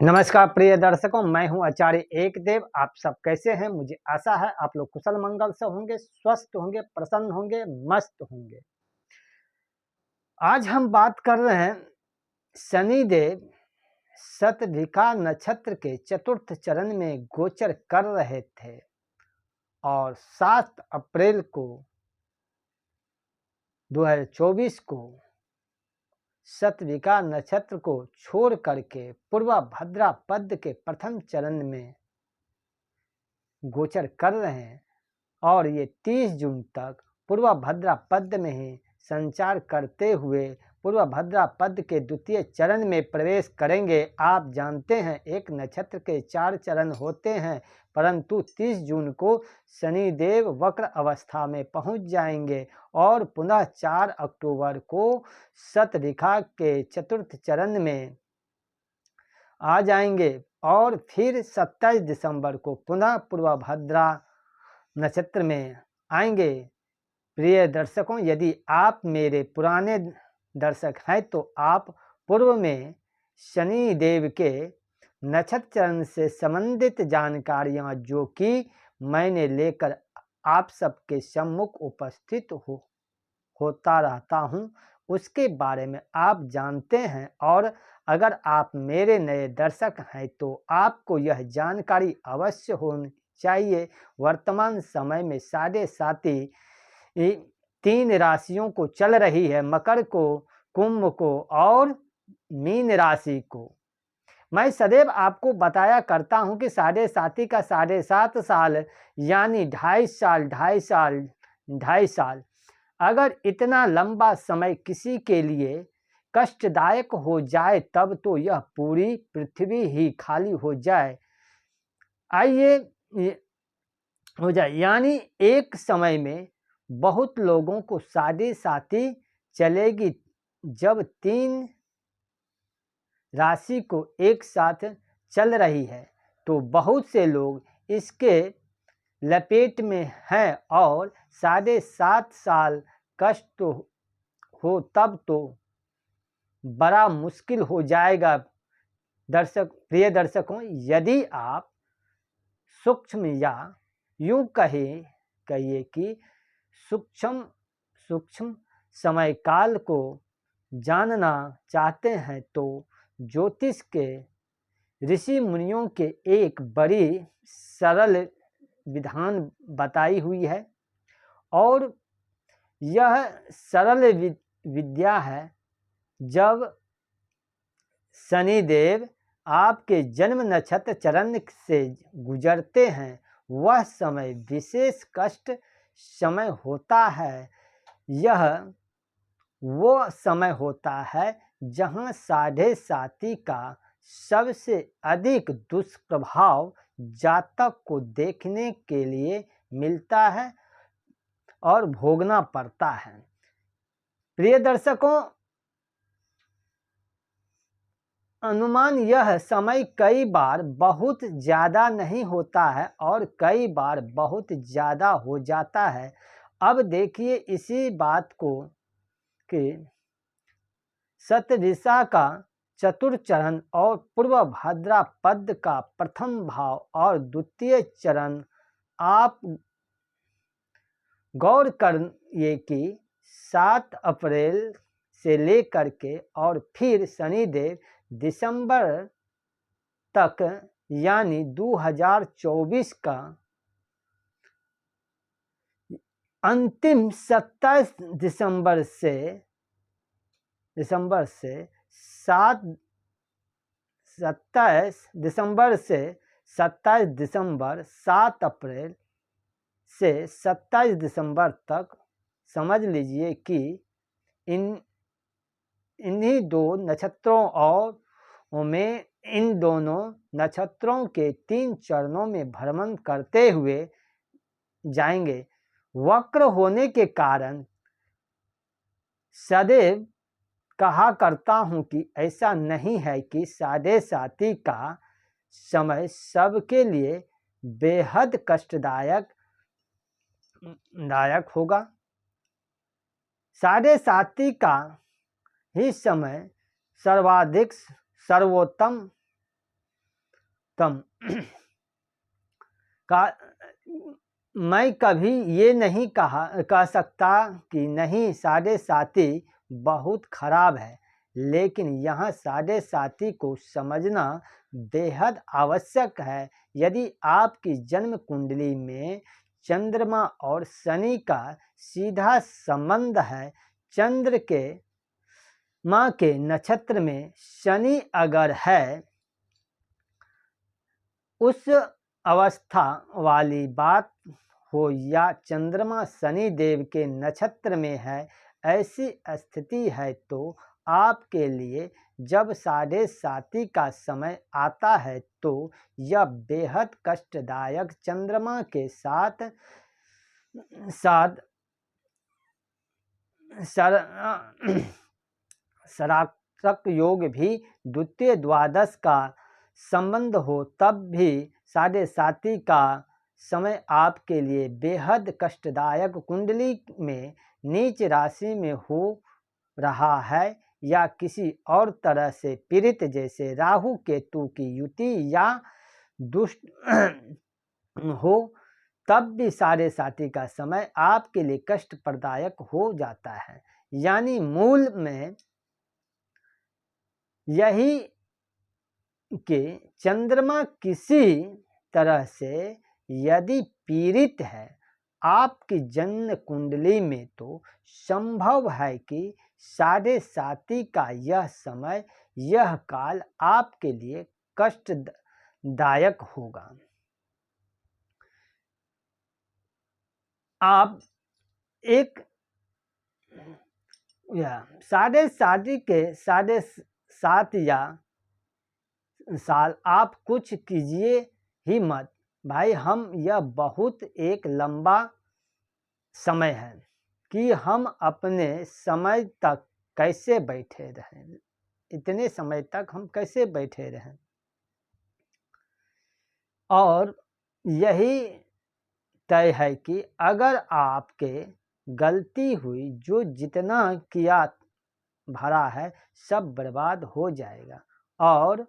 नमस्कार प्रिय दर्शकों, मैं हूं आचार्य एकदेव। आप सब कैसे हैं? मुझे आशा है आप लोग कुशल मंगल से होंगे, स्वस्थ होंगे, प्रसन्न होंगे, मस्त होंगे। आज हम बात कर रहे हैं शनिदेव शतभिषा नक्षत्र के चतुर्थ चरण में गोचर कर रहे थे और 7 अप्रैल को 2024 को शतभिषा नक्षत्र को छोड़ करके पूर्वभद्रा पद के प्रथम चरण में गोचर कर रहे हैं और ये 30 जून तक पूर्वभद्रा पद में ही संचार करते हुए पूर्वभद्रा पद के द्वितीय चरण में प्रवेश करेंगे। आप जानते हैं एक नक्षत्र के 4 चरण होते हैं, परंतु 30 जून को शनिदेव वक्र अवस्था में पहुंच जाएंगे और पुनः 4 अक्टूबर को शतभिषा के चतुर्थ चरण में आ जाएंगे और फिर 27 दिसंबर को पुनः पूर्वभद्रा नक्षत्र में आएंगे। प्रिय दर्शकों, यदि आप मेरे पुराने दर्शक हैं तो आप पूर्व में शनि देव के नक्षत्र चरण से संबंधित जानकारियां जो कि मैंने लेकर आप सबके सम्मुख उपस्थित होता रहता हूं, उसके बारे में आप जानते हैं। और अगर आप मेरे नए दर्शक हैं तो आपको यह जानकारी अवश्य होनी चाहिए। वर्तमान समय में 7.5 3 राशियों को चल रही है, मकर को, कुंभ को और मीन राशि को। मैं सदैव आपको बताया करता हूं कि 7.5 का 7.5 साल यानी 2.5 साल। अगर इतना लंबा समय किसी के लिए कष्टदायक हो जाए तब तो यह पूरी पृथ्वी ही खाली हो जाए। हो जाए यानी एक समय में बहुत लोगों को 7.5 चलेगी। जब 3 राशि को एक साथ चल रही है तो बहुत से लोग इसके लपेट में हैं और 7.5 साल कष्ट हो तब तो बड़ा मुश्किल हो जाएगा। प्रिय दर्शकों, यदि आप सूक्ष्म या यूं कहिए कि सूक्ष्म समय काल को जानना चाहते हैं तो ज्योतिष के ऋषि मुनियों के एक बड़ी सरल विधान बताई हुई है और यह सरल विद्या है। जब शनिदेव आपके जन्म नक्षत्र चरण से गुजरते हैं वह समय विशेष कष्ट समय होता है। यह वो समय होता है जहां 7.5 का सबसे अधिक दुष्प्रभाव जातक को देखने के लिए मिलता है और भोगना पड़ता है। प्रिय दर्शकों, अनुमान यह समय कई बार बहुत ज़्यादा नहीं होता है और कई बार बहुत ज़्यादा हो जाता है। अब देखिए इसी बात को कि शतभिषा का चतुर्थ चरण और पूर्वभद्रा पद का प्रथम भाव और द्वितीय चरण आप गौर करिए कि 7 अप्रैल से लेकर के और फिर शनिदेव दिसंबर तक यानी 2024 का अंतिम 27 दिसंबर से 7 अप्रैल से 27 दिसंबर तक समझ लीजिए कि इन्हीं 2 नक्षत्रों और में इन दोनों नक्षत्रों के 3 चरणों में भ्रमण करते हुए जाएंगे। वक्र होने के कारण सदैव कहा करता हूं कि ऐसा नहीं है कि 7.5 का समय सबके लिए बेहद कष्टदायक होगा। 7.5 का ही समय सर्वाधिक सर्वोत्तम तम का मैं कभी ये नहीं कह सकता कि नहीं 7.5 बहुत खराब है, लेकिन यहाँ 7.5 को समझना बेहद आवश्यक है। यदि आपकी जन्म कुंडली में चंद्रमा और शनि का सीधा संबंध है, चंद्र के माँ के नक्षत्र में शनि अगर है, उस अवस्था वाली बात हो या चंद्रमा शनि देव के नक्षत्र में है, ऐसी स्थिति है तो आपके लिए जब 7.5 का समय आता है तो यह बेहद कष्टदायक चंद्रमा के साथ सराक्षक योग भी द्वितीय द्वादश का संबंध हो, तब भी 7.5 का समय आपके लिए बेहद कष्टदायक कुंडली में नीच राशि में हो रहा है या किसी और तरह से पीड़ित, जैसे राहु केतु की युति या दुष्ट हो, तब भी 7.5 का समय आपके लिए कष्ट प्रदायक हो जाता है। यानी मूल में यही कि चंद्रमा किसी तरह से यदि पीड़ित है आपकी जन्म कुंडली में, तो संभव है कि 7.5 का यह समय, यह काल आपके लिए कष्टदायक होगा। आप एक 7.5 के 7.5 या साल आप कुछ कीजिए ही मत भाई। हम यह बहुत एक लंबा समय है कि हम अपने समय तक कैसे बैठे रहें, इतने समय तक हम कैसे बैठे रहें। और यही तय है कि अगर आपके गलती हुई, जो जितना किया भरा है सब बर्बाद हो जाएगा। और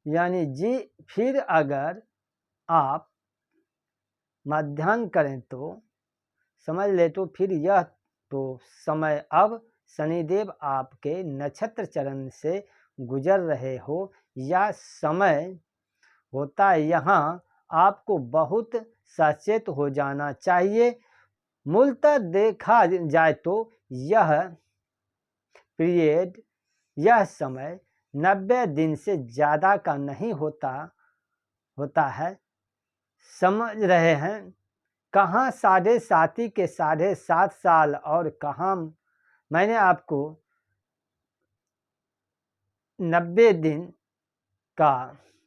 यानी जी फिर अगर आप मध्याह्न करें तो समझ ले, तो फिर यह तो समय अब शनिदेव आपके नक्षत्र चरण से गुजर रहे हो या समय होता है, यहाँ आपको बहुत सचेत हो जाना चाहिए। मूलतः देखा जाए तो यह पीरियड, यह समय 90 दिन से ज़्यादा का नहीं होता है। समझ रहे हैं, कहाँ 7.5 के 7.5 साल और कहाँ मैंने आपको 90 दिन का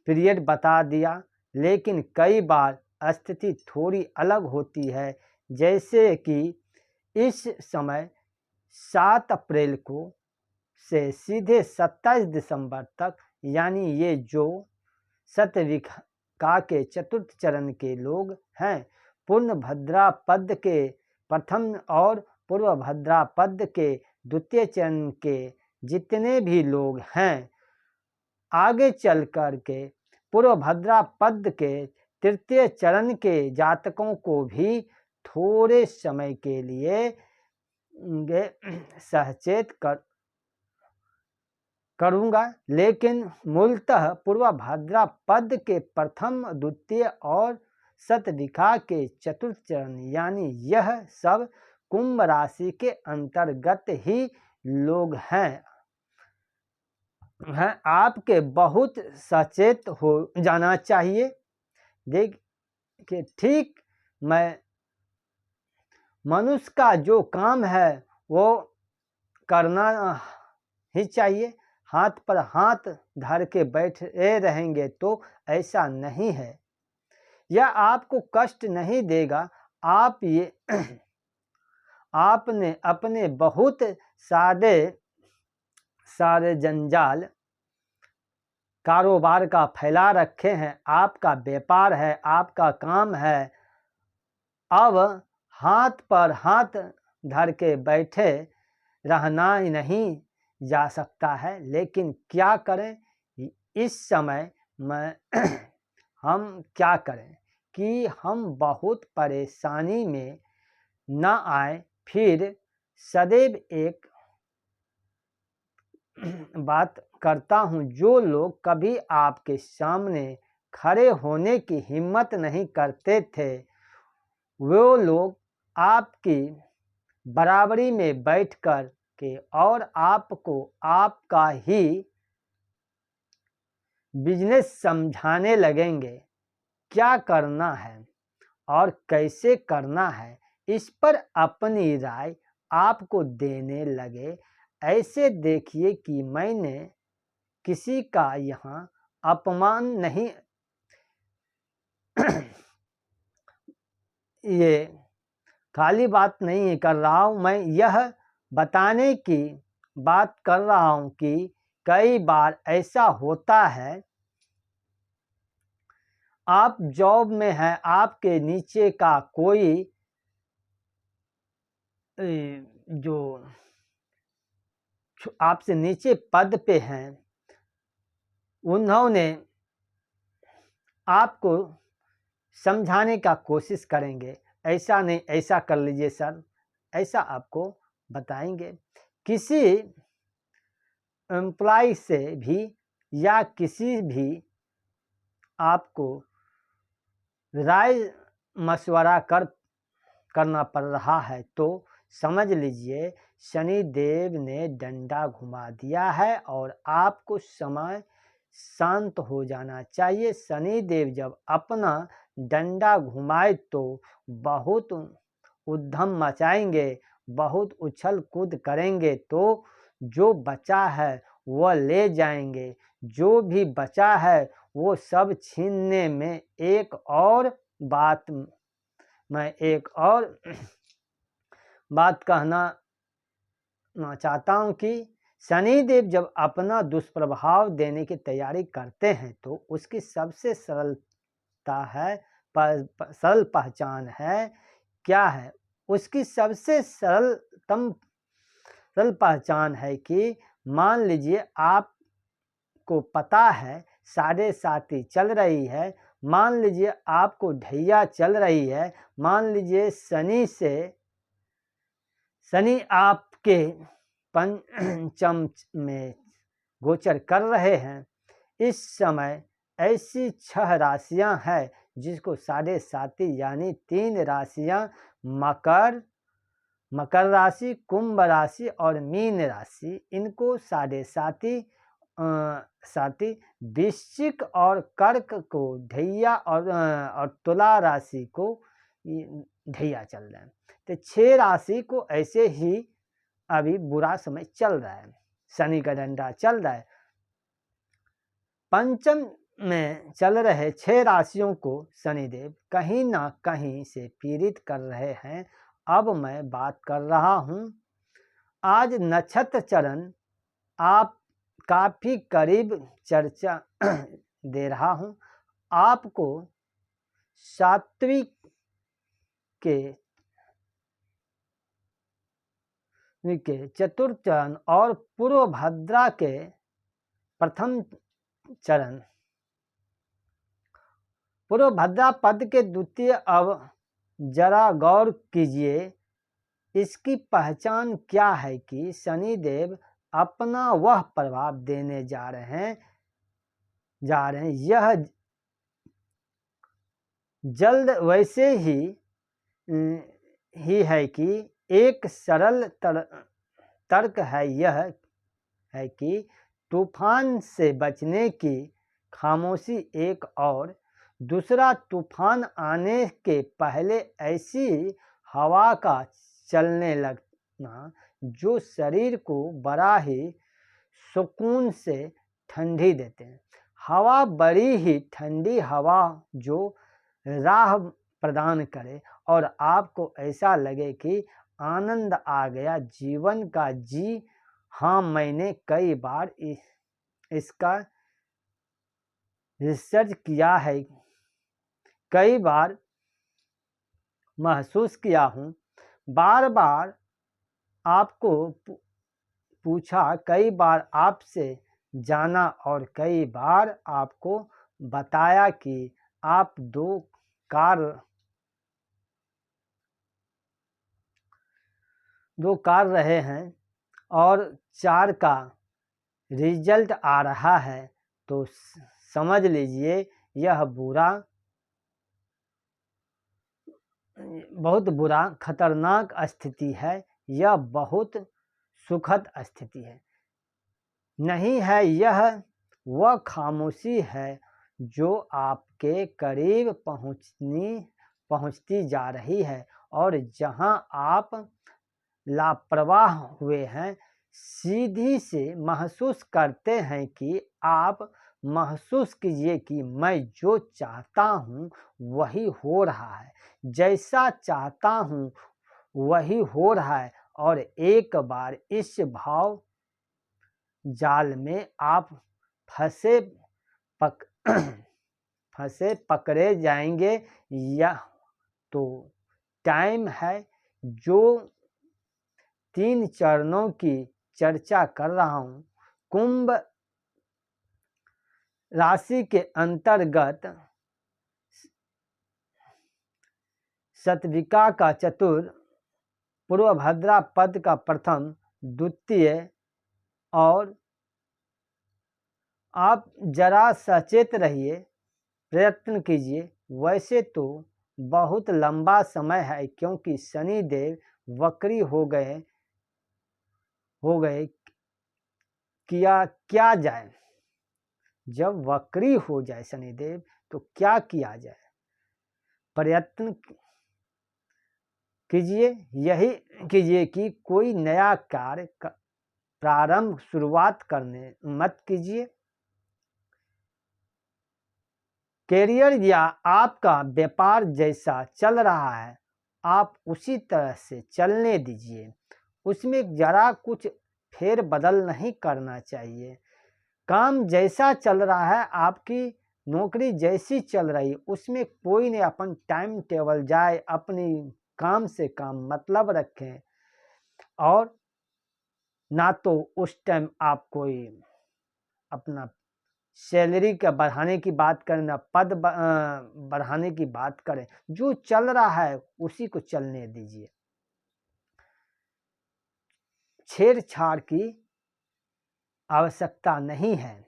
पीरियड बता दिया। लेकिन कई बार स्थिति थोड़ी अलग होती है, जैसे कि इस समय 7 अप्रैल को से सीधे 27 दिसंबर तक, यानी ये जो शतविखा के चतुर्थ चरण के लोग हैं, पूर्णभद्रा पद के प्रथम और पूर्वभद्रा पद के द्वितीय चरण के जितने भी लोग हैं, आगे चल कर के पूर्वभद्रा पद के तृतीय चरण के जातकों को भी थोड़े समय के लिए सचेत करूँगा। लेकिन मूलतः पूर्वभद्रा पद के प्रथम, द्वितीय और शतविखा के चतुर्थ चरण, यानी यह सब कुंभ राशि के अंतर्गत ही लोग हैं। आपके बहुत सचेत हो जाना चाहिए। देखिए, ठीक मैं मनुष्य का जो काम है वो करना ही चाहिए। हाथ पर हाथ धर के बैठे रहेंगे तो ऐसा नहीं है। यह आपको कष्ट नहीं देगा। आप ये आपने अपने बहुत सारे जंजाल कारोबार का फैला रखे हैं, आपका व्यापार है, आपका काम है। अब हाथ पर हाथ धर के बैठे रहना ही नहीं, जा सकता है, लेकिन क्या करें इस समय मैं हम क्या करें कि हम बहुत परेशानी में न आए। फिर सदैव एक बात करता हूँ, जो लोग कभी आपके सामने खड़े होने की हिम्मत नहीं करते थे, वो लोग आपकी बराबरी में बैठकर के और आपको आपका ही बिजनेस समझाने लगेंगे। क्या करना है और कैसे करना है, इस पर अपनी राय आपको देने लगे। ऐसे देखिए कि मैंने किसी का यहाँ अपमान नहीं ये खाली बात नहीं कर रहा हूँ, मैं यह बताने की बात कर रहा हूँ कि कई बार ऐसा होता है, आप जॉब में हैं, आपके नीचे का कोई जो आपसे नीचे पद पे हैं, उन्होंने आपको समझाने का कोशिश करेंगे, ऐसा नहीं, ऐसा कर लीजिए सर, ऐसा आपको बताएंगे। किसी एम्प्लॉय से भी या किसी भी आपको राय मशवरा करना पड़ रहा है, तो समझ लीजिए शनि देव ने डंडा घुमा दिया है और आपको समय शांत हो जाना चाहिए। शनि देव जब अपना डंडा घुमाए तो बहुत उद्यम मचाएंगे, बहुत उछल कूद करेंगे, तो जो बचा है वह ले जाएंगे, जो भी बचा है वो सब छीनने में। एक और बात मैं एक और बात कहना चाहता हूँ कि शनिदेव जब अपना दुष्प्रभाव देने की तैयारी करते हैं, तो उसकी सबसे सरलता है, सरल पहचान है। क्या है उसकी सबसे सरल पहचान है कि मान लीजिए आपको पता है साढ़े साती चल रही है, मान लीजिए आपको ढैया चल रही है, मान लीजिए शनि आपके पंचम में गोचर कर रहे हैं। इस समय ऐसी 6 राशियां हैं जिसको साढ़े साती यानी 3 राशियां मकर राशि, कुंभ राशि और मीन राशि, इनको साढ़े साती वृश्चिक और कर्क को ढैया और तुला राशि को ढैया चल रहे हैं। तो 6 राशि को ऐसे ही अभी बुरा समय चल रहा है, शनि का डंडा चल रहा है। पंचम में चल रहे 6 राशियों को शनिदेव कहीं ना कहीं से पीड़ित कर रहे हैं। अब मैं बात कर रहा हूँ, आज नक्षत्र चरण आप काफ़ी करीब चर्चा दे रहा हूँ। आपको सात्विक के चतुर्थ चरण और पूर्व भद्रा के प्रथम चरण, पूर्व भद्रा पद के द्वितीय, अब जरा गौर कीजिए इसकी पहचान क्या है कि शनिदेव अपना वह प्रभाव देने जा रहे हैं। यह जल्द वैसे ही है कि एक सरल तर्क है, यह है कि तूफान से बचने की खामोशी एक, और दूसरा तूफान आने के पहले ऐसी हवा का चलने लगना जो शरीर को बड़ा ही सुकून से ठंडी देते हैं। हवा बड़ी ही ठंडी हवा जो राह प्रदान करे और आपको ऐसा लगे कि आनंद आ गया जीवन का। जी हाँ, मैंने कई बार इसका रिसर्च किया है, कई बार महसूस किया हूँ। बार बार आपको पूछा, कई बार आपसे जाना और कई बार आपको बताया कि आप दो कार रहे हैं और 4 का रिजल्ट आ रहा है, तो समझ लीजिए यह बहुत बुरा खतरनाक स्थिति है। यह बहुत सुखद स्थिति है नहीं है। यह वह खामोशी है जो आपके करीब पहुंचती जा रही है और जहां आप लापरवाह हुए हैं। सीधी से महसूस करते हैं कि आप महसूस कीजिए कि मैं जो चाहता हूं वही हो रहा है, जैसा चाहता हूं वही हो रहा है। और एक बार इस भाव जाल में आप फंसे पकड़े जाएंगे। यह तो टाइम है जो 3 चरणों की चर्चा कर रहा हूं। कुंभ राशि के अंतर्गत शतभिका का चतुर, पूर्वभद्रा पद का प्रथम, द्वितीय। और आप जरा सचेत रहिए, प्रयत्न कीजिए। वैसे तो बहुत लंबा समय है क्योंकि शनिदेव वक्री हो गए क्या जाए। जब वक्री हो जाए शनिदेव तो क्या किया जाए। प्रयत्न कीजिए, यही कीजिए कि कोई नया कार्य प्रारंभ शुरुआत करने मत कीजिए। कैरियर या आपका व्यापार जैसा चल रहा है आप उसी तरह से चलने दीजिए। उसमें जरा कुछ फेर बदल नहीं करना चाहिए। काम जैसा चल रहा है, आपकी नौकरी जैसी चल रही, उसमें कोई नहीं अपन टाइम टेबल जाए, अपनी काम से काम मतलब रखें। और ना तो उस टाइम आप कोई अपना सैलरी का बढ़ाने की बात करें, ना पद बढ़ाने की बात करें। जो चल रहा है उसी को चलने दीजिए। छेड़छाड़ की आवश्यकता नहीं है।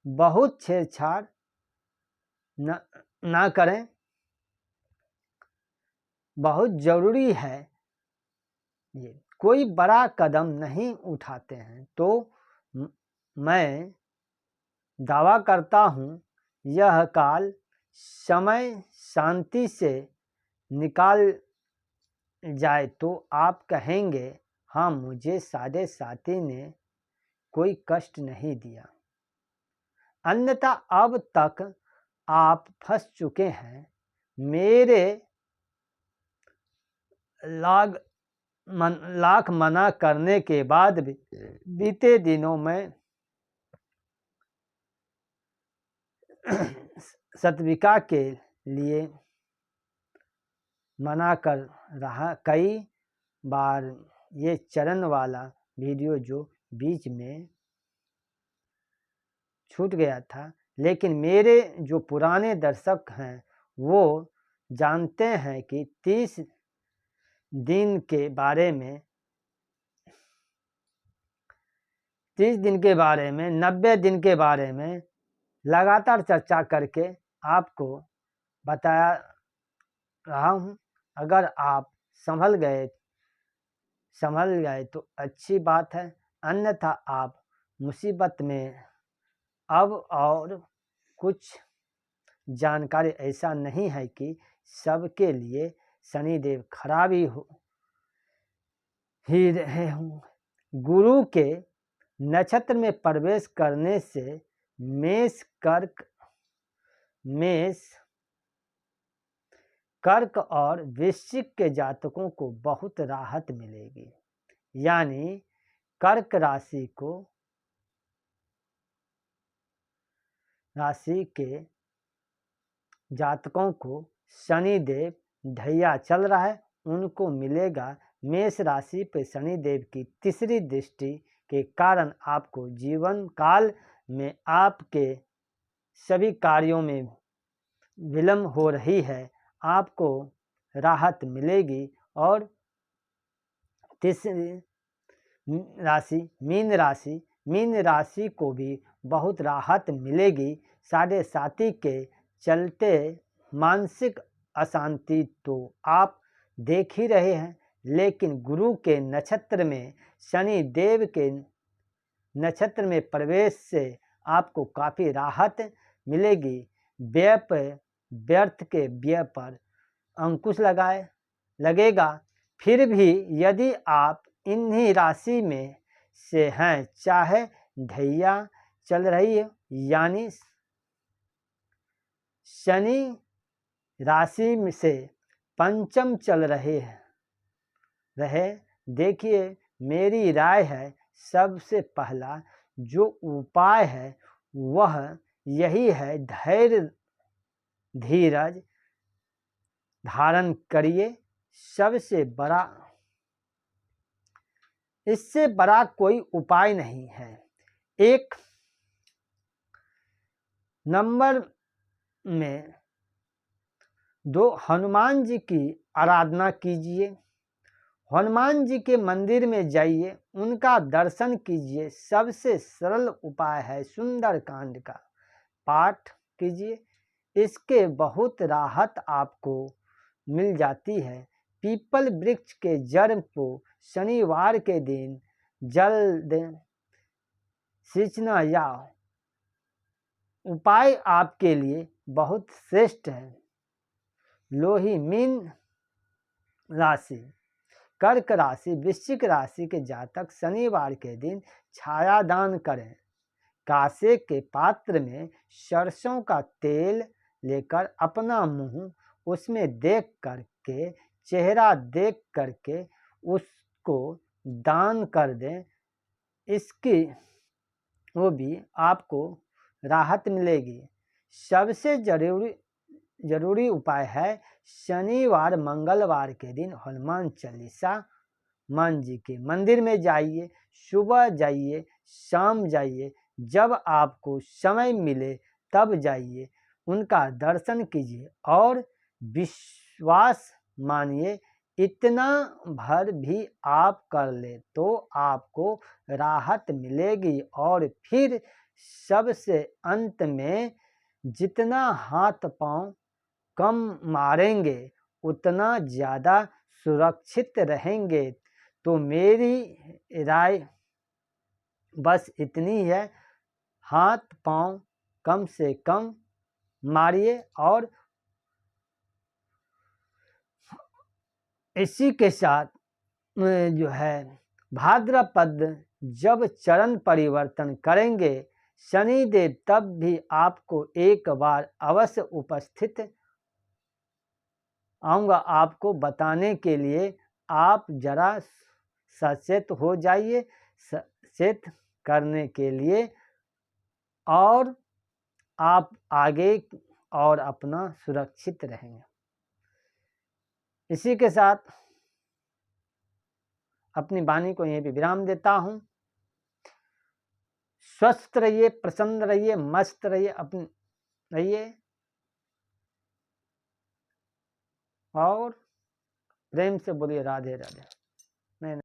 बहुत छेड़छाड़ ना करें। बहुत जरूरी है ये। कोई बड़ा कदम नहीं उठाते हैं तो मैं दावा करता हूं यह काल समय शांति से निकाल जाए तो आप कहेंगे हाँ, मुझे साढ़े साथी ने कोई कष्ट नहीं दिया। अन्यथा अब तक आप फंस चुके हैं। मेरे लाख मना करने के बाद भी बीते दिनों में शतभिका के लिए मना कर रहा। कई बार ये चरण वाला वीडियो जो बीच में छूट गया था, लेकिन मेरे जो पुराने दर्शक हैं वो जानते हैं कि 30 दिन के बारे में 90 दिन के बारे में लगातार चर्चा करके आपको बताया रहा हूं। अगर आप संभल गए तो अच्छी बात है, अन्यथा आप मुसीबत में। अब और कुछ जानकारी ऐसा नहीं है कि सबके लिए शनिदेव खराब ही रहे हों। गुरु के नक्षत्र में प्रवेश करने से मेष कर्क और वृश्चिक के जातकों को बहुत राहत मिलेगी। यानी कर्क राशि के जातकों को शनिदेव ढैया चल रहा है, उनको मिलेगा मेष राशि पर शनिदेव की तीसरी दृष्टि के कारण आपको जीवन काल में आपके सभी कार्यों में विलंब हो रही है, आपको राहत मिलेगी। और तीसरी राशि मीन राशि को भी बहुत राहत मिलेगी। साढ़े साथी के चलते मानसिक अशांति तो आप देख ही रहे हैं, लेकिन गुरु के नक्षत्र में शनि देव के नक्षत्र में प्रवेश से आपको काफ़ी राहत मिलेगी। व्यर्थ के व्यय पर अंकुश लगेगा। फिर भी यदि आप इन्हीं राशि में से हैं, चाहे ढैया चल रही है यानी शनि राशि में से पंचम चल रहे देखिए, मेरी राय है सबसे पहला जो उपाय है वह यही है, धैर्य धीरज धारण करिए। सबसे बड़ा, इससे बड़ा कोई उपाय नहीं है। एक नंबर में हनुमान जी की आराधना कीजिए। हनुमान जी के मंदिर में जाइए, उनका दर्शन कीजिए। सबसे सरल उपाय है सुंदरकांड का पाठ कीजिए, इसके बहुत राहत आपको मिल जाती है। पीपल वृक्ष के जड़ को शनिवार के दिन जल दें, सींचना या उपाय आपके लिए बहुत श्रेष्ठ है। लोही मीन राशि, कर्क राशि, वृश्चिक राशि के जातक शनिवार के दिन छाया दान करें। कांसे के पात्र में सरसों का तेल लेकर अपना मुंह उसमें देख करके, चेहरा देख करके उसको दान कर दें। इसकी वो भी आपको राहत मिलेगी। सबसे जरूरी उपाय है शनिवार मंगलवार के दिन हनुमान चालीसा मान जी के मंदिर में जाइए। सुबह जाइए, शाम जाइए, जब आपको समय मिले तब जाइए, उनका दर्शन कीजिए और विश्वास मानिए, इतना भर भी आप कर ले तो आपको राहत मिलेगी। और फिर सबसे अंत में जितना हाथ पांव कम मारेंगे उतना ज़्यादा सुरक्षित रहेंगे। तो मेरी राय बस इतनी है, हाथ पांव कम से कम मारिए। और इसी के साथ जो है भाद्रपद जब चरण परिवर्तन करेंगे शनिदेव, तब भी आपको एक बार अवश्य उपस्थित आऊँगा आपको बताने के लिए। आप जरा सचेत हो जाइए, सचेत करने के लिए, और आप आगे और अपना सुरक्षित रहेंगे। इसी के साथ अपनी वाणी को यहीं पे विराम देता हूँ। स्वस्थ रहिए, प्रसन्न रहिए, मस्त रहिए, रहिए और प्रेम से बोलिए राधे राधे।